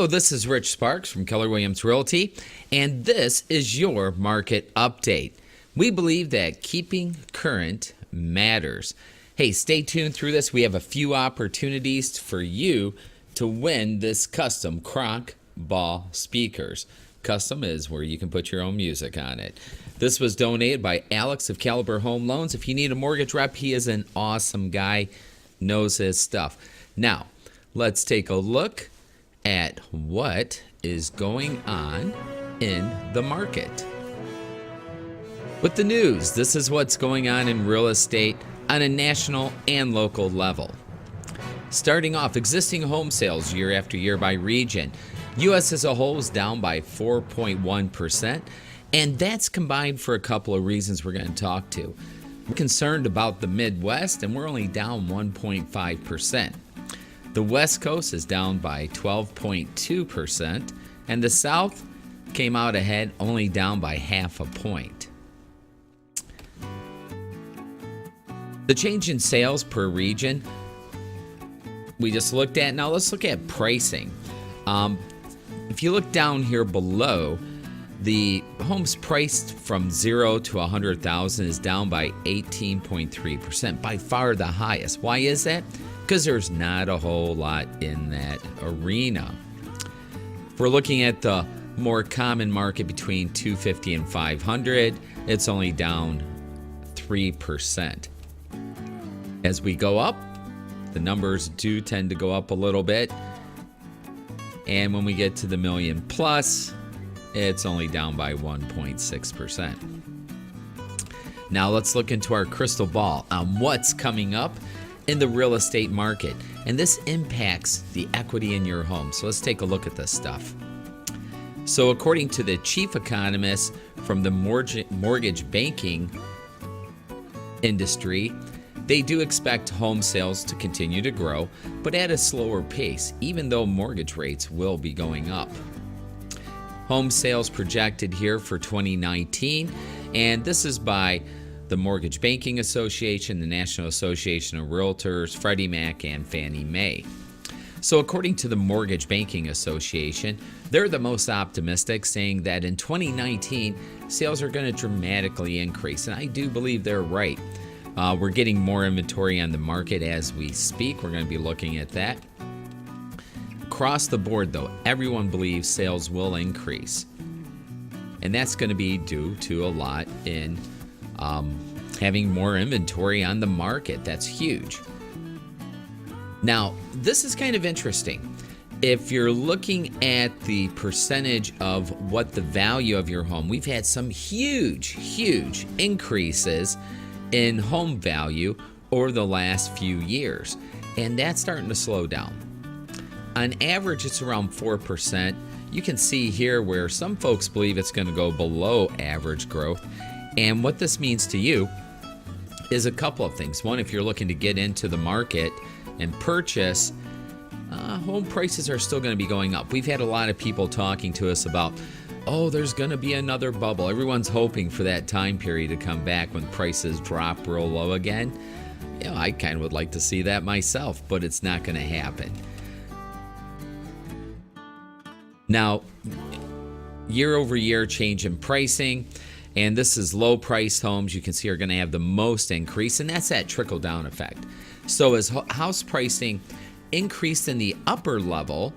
Hello, this is Rich Sparks from Keller Williams Realty, and this is your market update. We believe that keeping current matters. Hey, stay tuned through this. We have a few opportunities for you to win this custom Kronk Ball speakers. Custom is where you can put your own music on it. This was donated by Alex of Caliber Home Loans. If you need a mortgage rep, he is an awesome guy, knows his stuff. Now, let's take a look at what is going on in the market. With the news, this is what's going on in real estate on a national and local level. Starting off, existing home sales year after year by region. U.S. as a whole is down by 4.1%, and that's combined for a couple of reasons we're going to talk to. We're concerned about the Midwest, and we're only down 1.5%. The West Coast is down by 12.2%, and the South came out ahead, only down by half a point. The change in sales per region we just looked at. Now let's look at pricing. If you look down here below, the homes priced from 0 to 100,000 is down by 18.3%, by far the highest. Why is that? Because there's not a whole lot in that arena. If we're looking at the more common market between 250 and 500, it's only down 3%. As we go up, the numbers do tend to go up a little bit. And when we get to the million plus, it's only down by 1.6%. Now let's look into our crystal ball on what's coming up in the real estate market. And this impacts the equity in your home. So let's take a look at this stuff. So according to the chief economist from the mortgage banking industry, they do expect home sales to continue to grow, but at a slower pace, even though mortgage rates will be going up. Home sales projected here for 2019, and this is by the Mortgage Banking Association, the National Association of Realtors, Freddie Mac, and Fannie Mae. So according to the Mortgage Banking Association, they're the most optimistic, saying that in 2019, sales are going to dramatically increase, and I do believe they're right. We're getting more inventory on the market as we speak. We're going to be looking at that. Across the board, though, everyone believes sales will increase. And that's going to be due to a lot in having more inventory on the market. That's huge. Now, this is kind of interesting. If you're looking at the percentage of what the value of your home, we've had some huge increases in home value over the last few years, and that's starting to slow down. On average, it's around 4%. You can see here where some folks believe it's going to go below average growth. And what this means to you is a couple of things. One, if you're looking to get into the market and purchase, home prices are still going to be going up. We've had a lot of people talking to us about, there's going to be another bubble. Everyone's hoping for that time period to come back when prices drop real low again. I kind of would like to see that myself, but it's not going to happen. Now, year over year change in pricing, and this is low priced homes you can see are going to have the most increase, and that's that trickle down effect. So as house pricing increased in the upper level,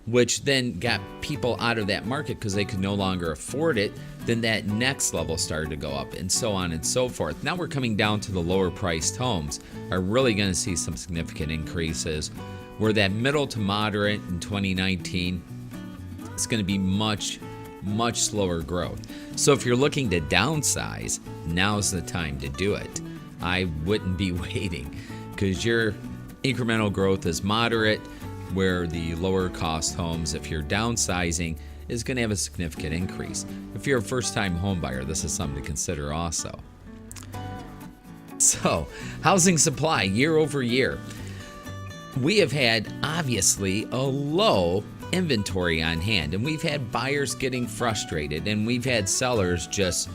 which then got people out of that market because they could no longer afford it, then that next level started to go up, and so on and so forth. Now we're coming down to the lower priced homes are really going to see some significant increases, where that middle to moderate in 2019 is going to be much slower growth. So if you're looking to downsize, now's the time to do it. I wouldn't be waiting, because your incremental growth is moderate, where the lower cost homes, if you're downsizing, is going to have a significant increase. If you're a first-time home buyer, this is something to consider also. So, housing supply year over year. We have had, obviously, a low inventory on hand, and we've had buyers getting frustrated, and we've had sellers just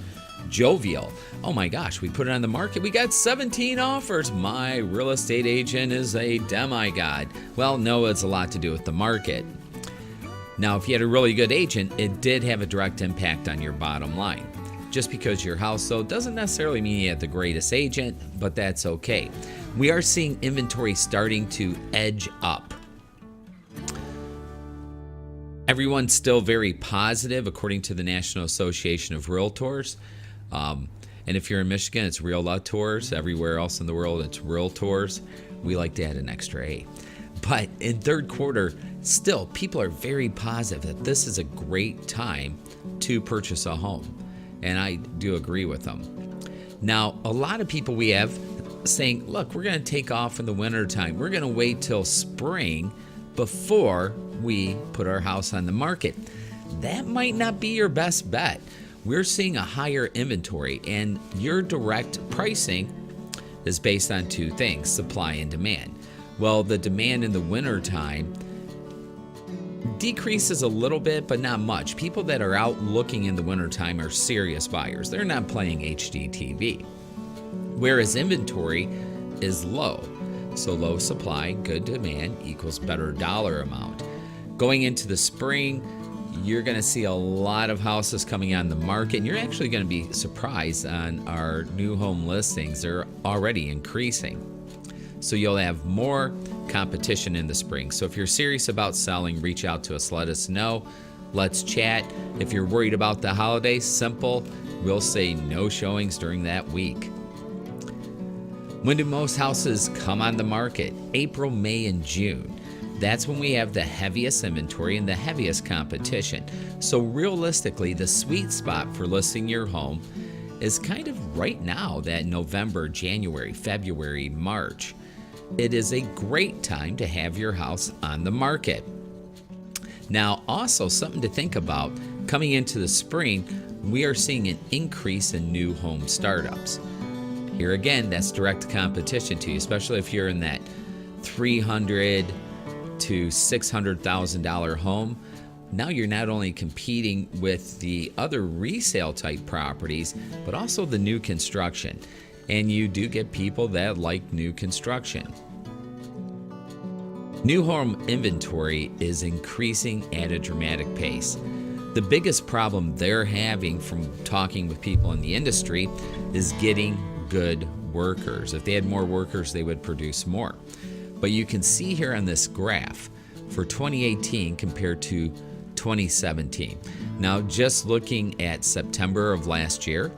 jovial. Oh my gosh, we put it on the market, we got 17 offers. My real estate agent is a demigod. Well, no, it's a lot to do with the market. Now, if you had a really good agent, it did have a direct impact on your bottom line. Just because your house sold doesn't necessarily mean you had the greatest agent, but that's okay. We are seeing inventory starting to edge up. Everyone's still very positive, according to the National Association of Realtors. And if you're in Michigan, it's Realtors. Everywhere else in the world, it's Realtors. We like to add an extra A. But in third quarter, still, people are very positive that this is a great time to purchase a home. And I do agree with them. Now, a lot of people we have saying, look, we're going to take off in the wintertime. We're going to wait till spring before we put our house on the market. That might not be your best bet. We're seeing a higher inventory, and your direct pricing is based on two things, supply and demand. Well, the demand in the wintertime decreases a little bit, but not much. People that are out looking in the wintertime are serious buyers. They're not playing HGTV. Whereas inventory is low. So low supply, good demand equals better dollar amount. Going into the spring, you're going to see a lot of houses coming on the market, and you're actually going to be surprised on our new home listings. They're already increasing. So you'll have more competition in the spring. So if you're serious about selling, reach out to us. Let us know. Let's chat. If you're worried about the holidays, simple. We'll say no showings during that week. When do most houses come on the market? April, May, and June. That's when we have the heaviest inventory and the heaviest competition. So realistically, the sweet spot for listing your home is kind of right now, that November, January, February, March. It is a great time to have your house on the market. Now, also something to think about, coming into the spring, we are seeing an increase in new home startups. Here again, that's direct competition to you, especially if you're in that $300,000 to $600,000 home. Now you're not only competing with the other resale type properties, but also the new construction. And you do get people that like new construction. New home inventory is increasing at a dramatic pace. The biggest problem they're having from talking with people in the industry is getting good workers. If they had more workers, they would produce more. But you can see here on this graph for 2018 compared to 2017. Now, just looking at September of last year,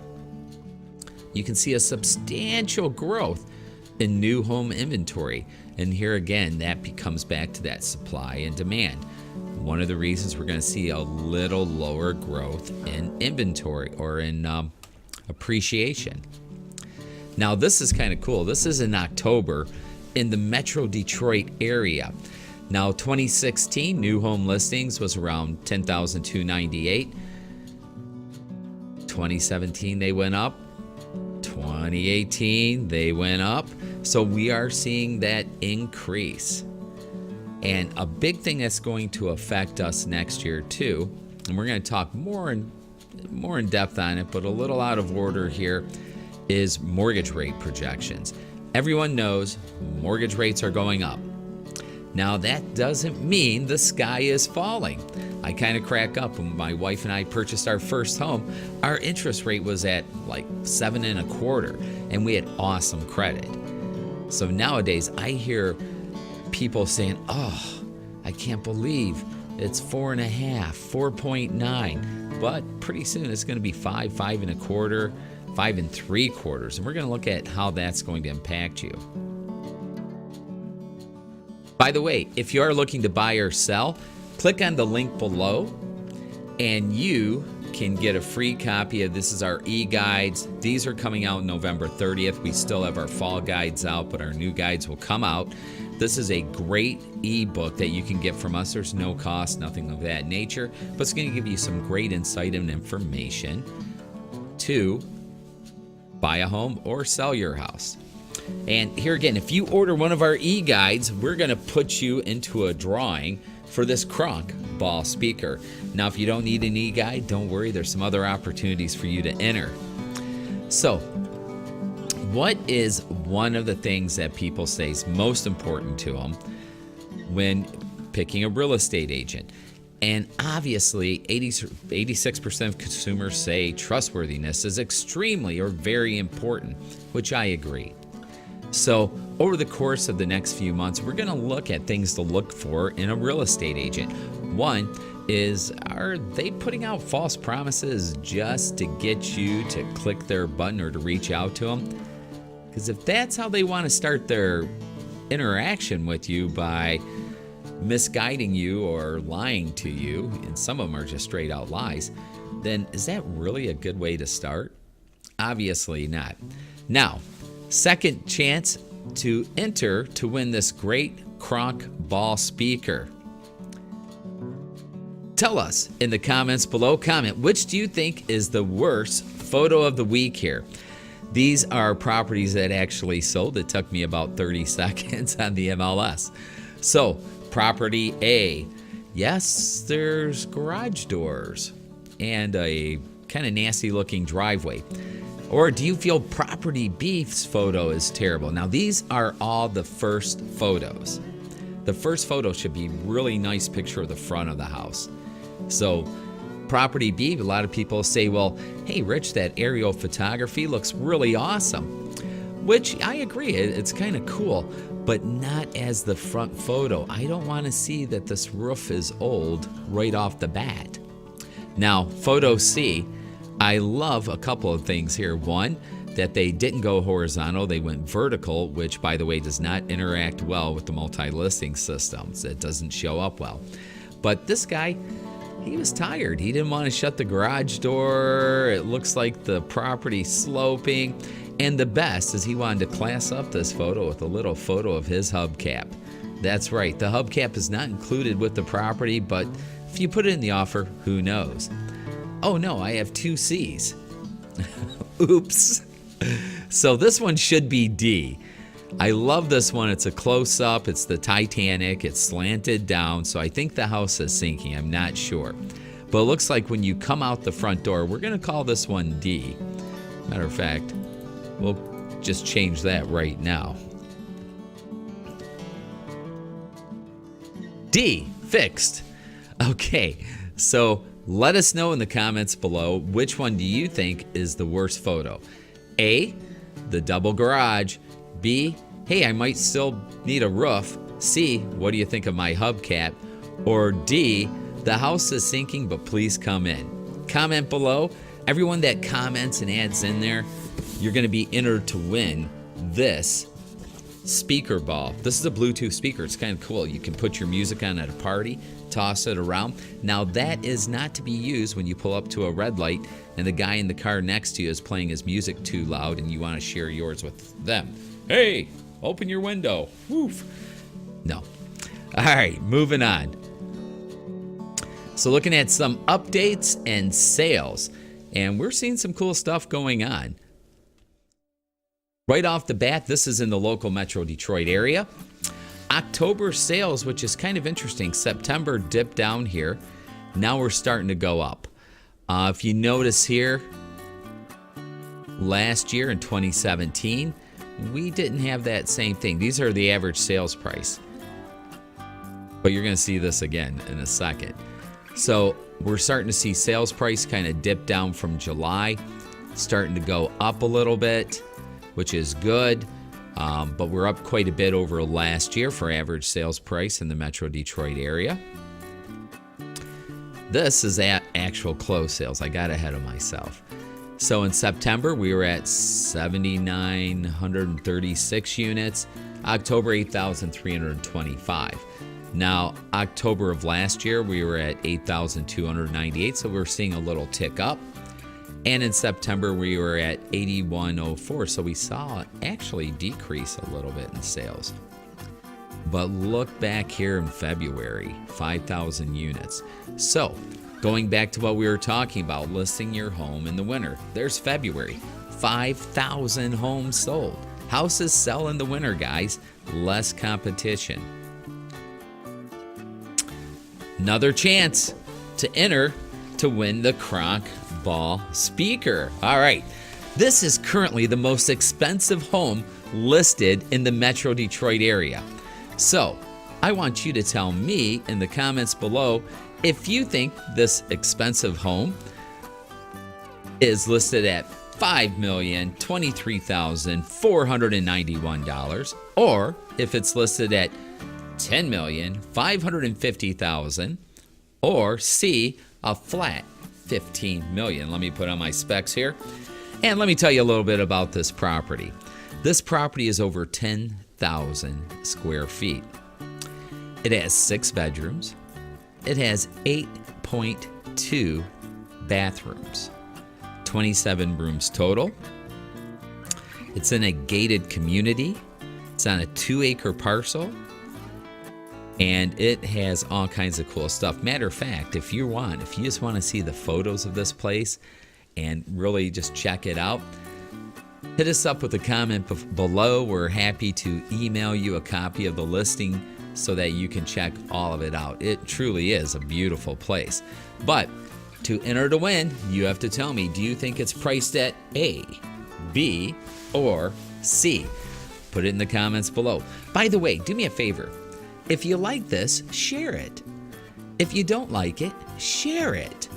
you can see a substantial growth in new home inventory. And here again, that comes back to that supply and demand. One of the reasons we're going to see a little lower growth in inventory or in appreciation. Now, this is kind of cool. This is in October in the Metro Detroit area. Now, 2016 new home listings was around 10,298. 2017 they went up. 2018 they went up. So we are seeing that increase. And a big thing that's going to affect us next year too, and we're going to talk more in depth on it, but a little out of order here, is mortgage rate projections. Everyone knows mortgage rates are going up. Now, that doesn't mean the sky is falling. I kind of crack up. When my wife and I purchased our first home, our interest rate was at like 7.25%, and we had awesome credit. So nowadays, I hear people saying, oh, I can't believe it's 4.5%, 4.9%. But pretty soon it's going to be 5, 5.25%, 5.75%. And we're going to look at how that's going to impact you. By the way, if you are looking to buy or sell, click on the link below and you can get a free copy of this is our e-guides. These are coming out November 30th. We still have our fall guides out, but our new guides will come out. This is a great ebook that you can get from us. There's no cost, nothing of that nature, but it's going to give you some great insight and information to buy a home or sell your house. And here again, if you order one of our e-guides, we're going to put you into a drawing for this Kronk Ball speaker. Now, if you don't need an e-guide, don't worry. There's some other opportunities for you to enter. So, what is one of the things that people say is most important to them when picking a real estate agent? And obviously, 86% of consumers say trustworthiness is extremely or very important, which I agree. So, over the course of the next few months, we're going to look at things to look for in a real estate agent. One is, are they putting out false promises just to get you to click their button or to reach out to them? Because if that's how they want to start their interaction with you, by misguiding you or lying to you, and some of them are just straight out lies, then is that really a good way to start? Obviously not. Now, second chance to enter to win this great Kronk Ball speaker. Tell us in the comments below. Comment, which do you think is the worst photo of the week here? These are properties that actually sold. It took me about 30 seconds on the MLS. So, property A. Yes, there's garage doors and a kind of nasty looking driveway. Or do you feel property B's photo is terrible? Now, these are all the first photos. The first photo should be really nice picture of the front of the house. So, property B, a lot of people say, well, hey, Rich, that aerial photography looks really awesome. Which I agree, it's kind of cool, but not as the front photo. I don't want to see that this roof is old right off the bat. Now, photo C, I love a couple of things here. One, that they didn't go horizontal, they went vertical, which, by the way, does not interact well with the multi-listing systems. It doesn't show up well. But this guy, he was tired. He didn't want to shut the garage door. It looks like the property sloping. And the best is he wanted to class up this photo with a little photo of his hubcap. That's right, the hubcap is not included with the property, but if you put it in the offer, who knows? Oh no, I have 2 C's. Oops. So this one should be D. I love this one. It's a close-up. It's the Titanic. It's slanted down, so I think the house is sinking. I'm not sure. But it looks like when you come out the front door, we're going to call this one D. Matter of fact, we'll just change that right now. D, fixed. Okay, so let us know in the comments below, which one do you think is the worst photo? A, the double garage. B, hey, I might still need a roof. C, what do you think of my hubcap? Or D, the house is sinking, but please come in. Comment below. Everyone that comments and adds in there, you're going to be entered to win this speaker ball. This is a Bluetooth speaker. It's kind of cool. You can put your music on at a party, toss it around. Now, that is not to be used when you pull up to a red light and the guy in the car next to you is playing his music too loud and you want to share yours with them. Hey, open your window. Woof. No. All right, moving on. So looking at some updates and sales, and we're seeing some cool stuff going on. Right off the bat, this is in the local Metro Detroit area. October sales, which is kind of interesting. September dipped down here. Now we're starting to go up. If you notice here, last year in 2017, we didn't have that same thing. These are the average sales price. But you're going to see this again in a second. So we're starting to see sales price kind of dip down from July, starting to go up a little bit, which is good. But we're up quite a bit over last year for average sales price in the Metro Detroit area. This is at actual close sales. I got ahead of myself. So in September, we were at 7,936 units. October, 8,325. Now, October of last year, we were at 8,298, so we're seeing a little tick up. And in September, we were at 8,104, so we saw it actually decrease a little bit in sales. But look back here in February, 5,000 units. So, going back to what we were talking about, listing your home in the winter. There's February, 5,000 homes sold. Houses sell in the winter, guys. Less competition. Another chance to enter to win the Kronk Ball speaker. All right, this is currently the most expensive home listed in the Metro Detroit area. So I want you to tell me in the comments below If you think this expensive home is listed at $5,023,491, or if it's listed at $10,550,000, or C, a flat $15 million. Let me put on my specs here, and let me tell you a little bit about this property. This property is over 10,000 square feet. It has 6 bedrooms. It has 8.2 bathrooms, 27 rooms total. It's in a gated community. It's on a 2-acre parcel, and it has all kinds of cool stuff. Matter of fact, if you just want to see the photos of this place and really just check it out, hit us up with a comment below. We're happy to email you a copy of the listing so that you can check all of it out. It truly is a beautiful place. But to enter to win, you have to tell me, do you think it's priced at A, B, or C? Put it in the comments below. By the way, do me a favor. If you like this, share it. If you don't like it, share it.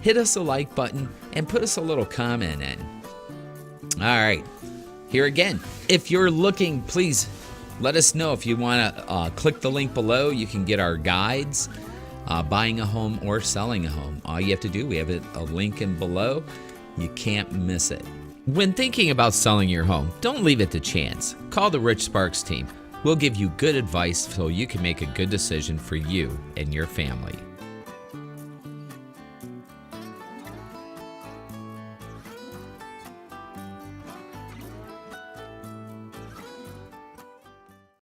Hit us a like button and put us a little comment in. All right, here again. If you're looking, please let us know. If you want to click the link below, you can get our guides, buying a home or selling a home. All you have to do, we have a link in below. You can't miss it. When thinking about selling your home, don't leave it to chance. Call the Rich Sparks team. We'll give you good advice so you can make a good decision for you and your family.